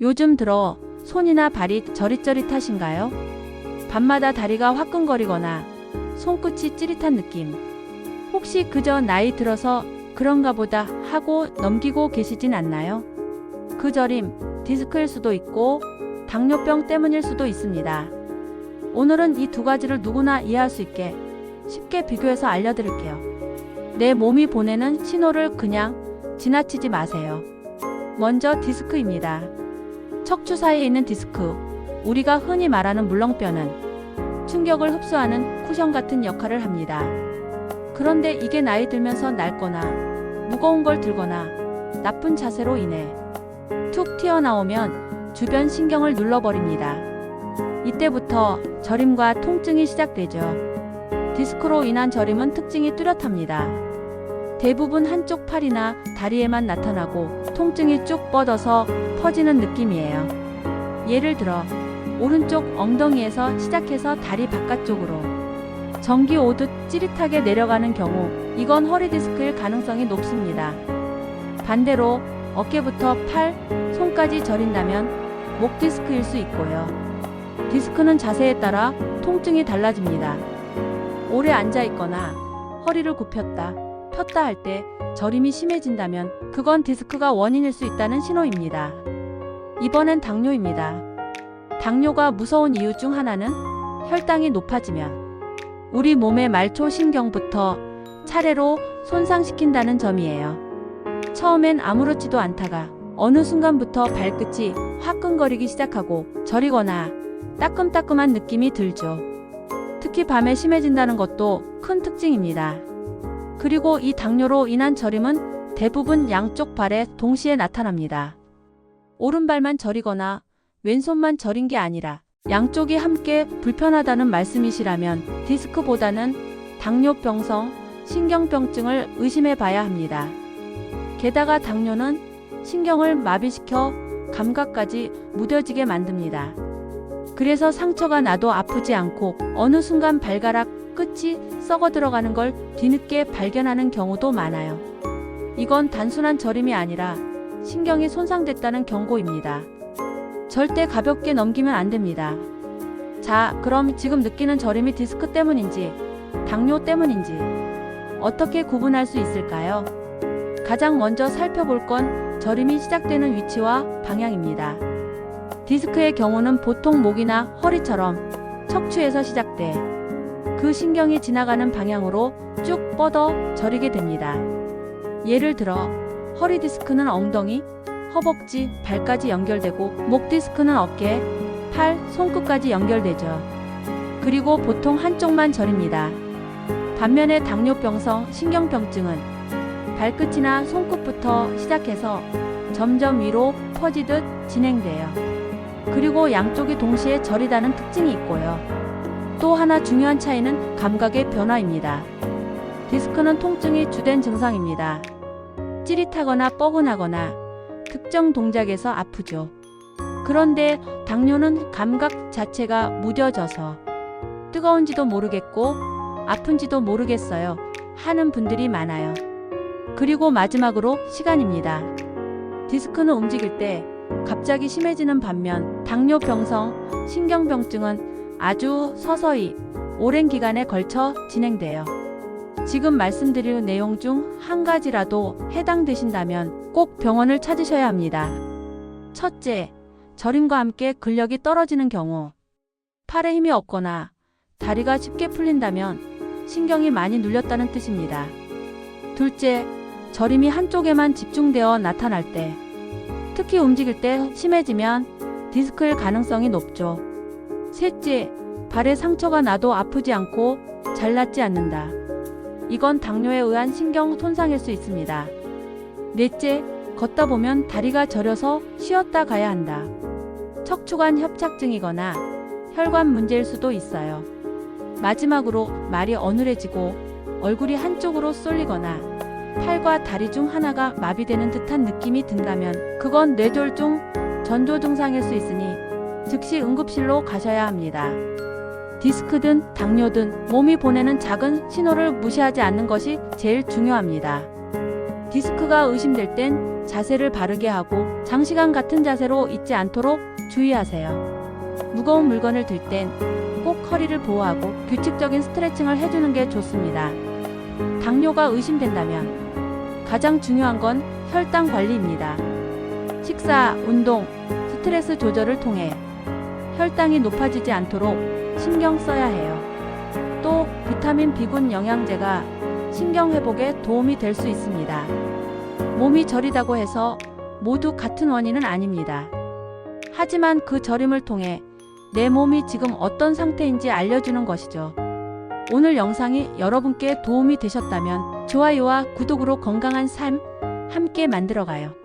요즘 들어 손이나 발이 저릿저릿하신가요? 밤마다 다리가 화끈거리거나 손끝이 찌릿한 느낌. 혹시 그저 나이 들어서 그런가 보다 하고 넘기고 계시진 않나요? 그 저림, 디스크일 수도 있고 당뇨병 때문일 수도 있습니다. 오늘은 이 두 가지를 누구나 이해할 수 있게 쉽게 비교해서 알려드릴게요. 내 몸이 보내는 신호를 그냥 지나치지 마세요. 먼저 디스크입니다. 척추 사이에 있는 디스크, 우리가 흔히 말하는 물렁뼈는 충격을 흡수하는 쿠션 같은 역할을 합니다. 그런데 이게 나이 들면서 낡거나 무거운 걸 들거나 나쁜 자세로 인해 툭 튀어나오면 주변 신경을 눌러버립니다. 이때부터 저림과 통증이 시작되죠. 디스크로 인한 저림은 특징이 뚜렷합니다. 대부분 한쪽 팔이나 다리에만 나타나고 통증이 쭉 뻗어서 퍼지는 느낌이에요. 예를 들어 오른쪽 엉덩이에서 시작해서 다리 바깥쪽으로 전기 오듯 찌릿하게 내려가는 경우 이건 허리 디스크일 가능성이 높습니다. 반대로 어깨부터 팔, 손까지 저린다면 목 디스크일 수 있고요. 디스크는 자세에 따라 통증이 달라집니다. 오래 앉아 있거나 허리를 굽혔다, 폈다 할 때 저림이 심해진다면 그건 디스크가 원인일 수 있다는 신호입니다. 이번엔 당뇨입니다. 당뇨가 무서운 이유 중 하나는 혈당이 높아지면 우리 몸의 말초 신경부터 차례로 손상시킨다는 점이에요. 처음엔 아무렇지도 않다가 어느 순간부터 발끝이 화끈거리기 시작하고 저리거나 따끔따끔한 느낌이 들죠. 특히 밤에 심해진다는 것도 큰 특징입니다. 그리고 이 당뇨로 인한 저림은 대부분 양쪽 발에 동시에 나타납니다. 오른발만 저리거나 왼손만 저린 게 아니라 양쪽이 함께 불편하다는 말씀이시라면 디스크보다는 당뇨병성 신경병증을 의심해 봐야 합니다. 게다가 당뇨는 신경을 마비시켜 감각까지 무뎌지게 만듭니다. 그래서 상처가 나도 아프지 않고 어느 순간 발가락 끝이 썩어 들어가는 걸 뒤늦게 발견하는 경우도 많아요. 이건 단순한 저림이 아니라 신경이 손상됐다는 경고입니다. 절대 가볍게 넘기면 안 됩니다. 자, 그럼 지금 느끼는 저림이 디스크 때문인지 당뇨 때문인지 어떻게 구분할 수 있을까요? 가장 먼저 살펴볼 건 저림이 시작되는 위치와 방향입니다. 디스크의 경우는 보통 목이나 허리처럼 척추에서 시작돼 그 신경이 지나가는 방향으로 쭉 뻗어 저리게 됩니다. 예를 들어 허리 디스크는 엉덩이, 허벅지, 발까지 연결되고 목 디스크는 어깨, 팔, 손끝까지 연결되죠. 그리고 보통 한쪽만 저립니다. 반면에 당뇨병성 신경병증은 발끝이나 손끝부터 시작해서 점점 위로 퍼지듯 진행돼요. 그리고 양쪽이 동시에 저리다는 특징이 있고요. 또 하나 중요한 차이는 감각의 변화입니다. 디스크는 통증이 주된 증상입니다. 찌릿하거나 뻐근하거나 특정 동작에서 아프죠. 그런데 당뇨는 감각 자체가 무뎌져서 뜨거운지도 모르겠고 아픈지도 모르겠어요 하는 분들이 많아요. 그리고 마지막으로 시간입니다. 디스크는 움직일 때 갑자기 심해지는 반면 당뇨병성 신경병증은 아주 서서히 오랜 기간에 걸쳐 진행돼요. 지금 말씀드릴 내용 중 한 가지라도 해당되신다면 꼭 병원을 찾으셔야 합니다. 첫째, 저림과 함께 근력이 떨어지는 경우, 팔에 힘이 없거나 다리가 쉽게 풀린다면 신경이 많이 눌렸다는 뜻입니다. 둘째, 저림이 한쪽에만 집중되어 나타날 때, 특히 움직일 때 심해지면 디스크일 가능성이 높죠. 셋째, 발에 상처가 나도 아프지 않고 잘 낫지 않는다. 이건 당뇨에 의한 신경 손상일 수 있습니다. 넷째, 걷다 보면 다리가 저려서 쉬었다 가야 한다. 척추관 협착증이거나 혈관 문제일 수도 있어요. 마지막으로 말이 어눌해지고 얼굴이 한쪽으로 쏠리거나 팔과 다리 중 하나가 마비되는 듯한 느낌이 든다면 그건 뇌졸중 전조 증상일 수 있으니 즉시 응급실로 가셔야 합니다. 디스크든 당뇨든 몸이 보내는 작은 신호를 무시하지 않는 것이 제일 중요합니다. 디스크가 의심될 땐 자세를 바르게 하고 장시간 같은 자세로 있지 않도록 주의하세요. 무거운 물건을 들 땐 꼭 허리를 보호하고 규칙적인 스트레칭을 해주는 게 좋습니다. 당뇨가 의심된다면 가장 중요한 건 혈당 관리입니다. 식사, 운동, 스트레스 조절을 통해 혈당이 높아지지 않도록 신경 써야 해요. 또 비타민 B군 영양제가 신경 회복에 도움이 될 수 있습니다. 몸이 저리다고 해서 모두 같은 원인은 아닙니다. 하지만 그 저림을 통해 내 몸이 지금 어떤 상태인지 알려주는 것이죠. 오늘 영상이 여러분께 도움이 되셨다면 좋아요와 구독으로 건강한 삶 함께 만들어가요.